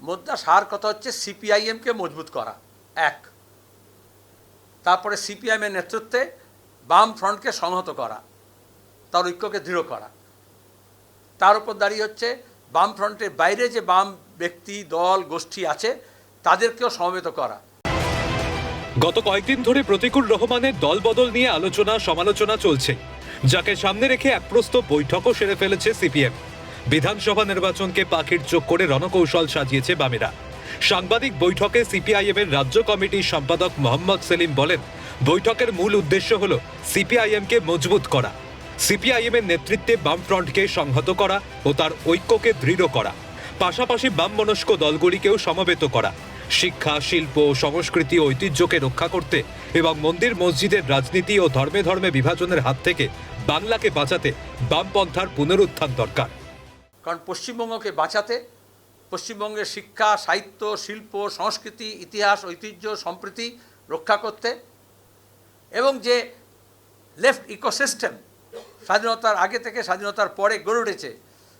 মুদ্রা সার কথা হচ্ছে সিপিআইএমকে মজবুত করা এক, তারপরে সিপিআইএমের নেতৃত্বে বাম ফ্রন্টকে সংহত করা, তার ঐক্যকে দৃঢ় করা, তার উপর দাঁড়িয়ে হচ্ছে বাম ফ্রন্টের বাইরে যে বাম ব্যক্তি দল গোষ্ঠী আছে তাদেরকেও সমবেত করা। গত কয়েকদিন ধরে প্রতিকুল রহমানের দলবদল নিয়ে আলোচনা সমালোচনা চলছে, যাকে সামনে রেখে এক প্রস্তাব বৈঠকও সেরে ফেলেছে সিপিএম। বিধানসভা নির্বাচনকে পাখির চোখ করে রণকৌশল সাজিয়েছে বামেরা। সাংবাদিক বৈঠকে সিপিআইএমের রাজ্য কমিটির সম্পাদক মোহাম্মদ সেলিম বলেন, বৈঠকের মূল উদ্দেশ্য হল সিপিআইএমকে মজবুত করা, সিপিআইএমের নেতৃত্বে বামফ্রন্টকে সংহত করা ও তার ঐক্যকে দৃঢ় করা, পাশাপাশি বামমনস্ক দলগুলিকেও সমবেত করা, শিক্ষা শিল্প সংস্কৃতি ও ঐতিহ্যকে রক্ষা করতে এবং মন্দির মসজিদের রাজনীতি ও ধর্মে ধর্মে বিভাজনের হাত থেকে বাংলাকে বাঁচাতে বামপন্থার পুনরুত্থান দরকার। কারণ পশ্চিমবঙ্গকে বাঁচাতে, পশ্চিমবঙ্গের শিক্ষা সাহিত্য শিল্প সংস্কৃতি ইতিহাস ঐতিহ্য সম্প্রীতি রক্ষা করতে এবং যে লেফট ইকোসিস্টেম স্বাধীনতার আগে থেকে স্বাধীনতার পরে গড়ে উঠেছে,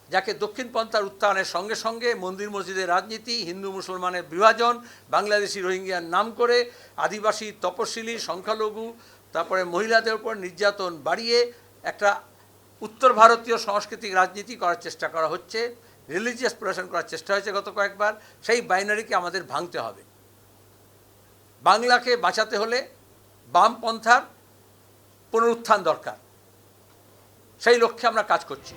যাকে দক্ষিণপন্থার উত্থানের সঙ্গে সঙ্গে মন্দির মসজিদের রাজনীতি, হিন্দু মুসলমানের বিভাজন, বাংলাদেশি রোহিঙ্গিয়ার নাম করে আদিবাসী তপশিলি সংখ্যালঘু তারপরে মহিলাদের উপর নির্যাতন বাড়িয়ে একটা উত্তর ভারতীয় সাংস্কৃতিক রাজনীতি করার চেষ্টা করা হচ্ছে, রিলিজিয়াস প্রোটেকশন করার চেষ্টা হয়েছে গত কয়েকবার। সেই বাইনারিকে আমাদের ভাঙতে হবে। বাংলাকে বাঁচাতে হলে বামপন্থার পুনরুত্থান দরকার, সেই লক্ষ্যে আমরা কাজ করছি।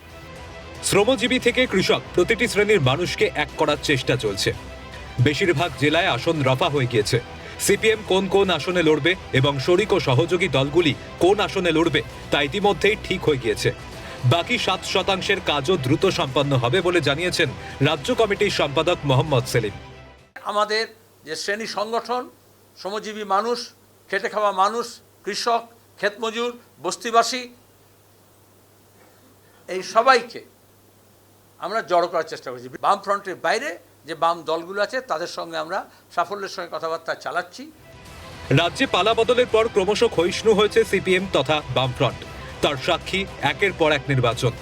শ্রমজীবী থেকে কৃষক প্রতিটি শ্রেণীর মানুষকে এক করার চেষ্টা চলছে। বেশিরভাগ জেলায় আসন রফা হয়ে গিয়েছে। সিপিএম কোন কোন আসনে লড়বে এবং শরিক ও সহযোগী দলগুলি কোন আসনে লড়বে তা ইতিমধ্যেই ঠিক হয়ে গিয়েছে। বাকি 7% কাজও দ্রুত সম্পন্ন হবে বলে জানিয়েছেন রাজ্য কমিটির সম্পাদক মোহাম্মদ সেলিম। আমাদের যে শ্রেণী সংগঠন, শ্রমজীবী মানুষ, খেটে খাওয়া মানুষ, কৃষক, ক্ষেতমজুর, বস্তিবাসী, এই সবাইকে আমরা জড়ো করার চেষ্টা করছি। বাম ফ্রন্টের বাইরে যে বাম দলগুলো আছে তাদের সঙ্গে আমরা সাফল্যের সঙ্গে কথাবার্তা চালাচ্ছি। রাজ্যে পালা বদলের পর ক্রমশ ক্ষয়িষ্ণু হয়েছে সিপিএম তথা বামফ্রন্ট। তার সাক্ষী একের পর এক নির্বাচন।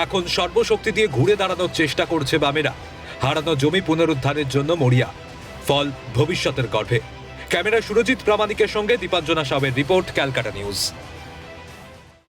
এখন সর্বশক্তি দিয়ে ঘুরে দাঁড়ানোর চেষ্টা করছে বামেরা। হারানো জমি পুনরুদ্ধারের জন্য মরিয়া, ফল ভবিষ্যতের গর্ভে। ক্যামেরা সুরজিৎ প্রামাণিকের সঙ্গে দীপাঞ্জনা সাহের রিপোর্ট, ক্যালকাটা নিউজ।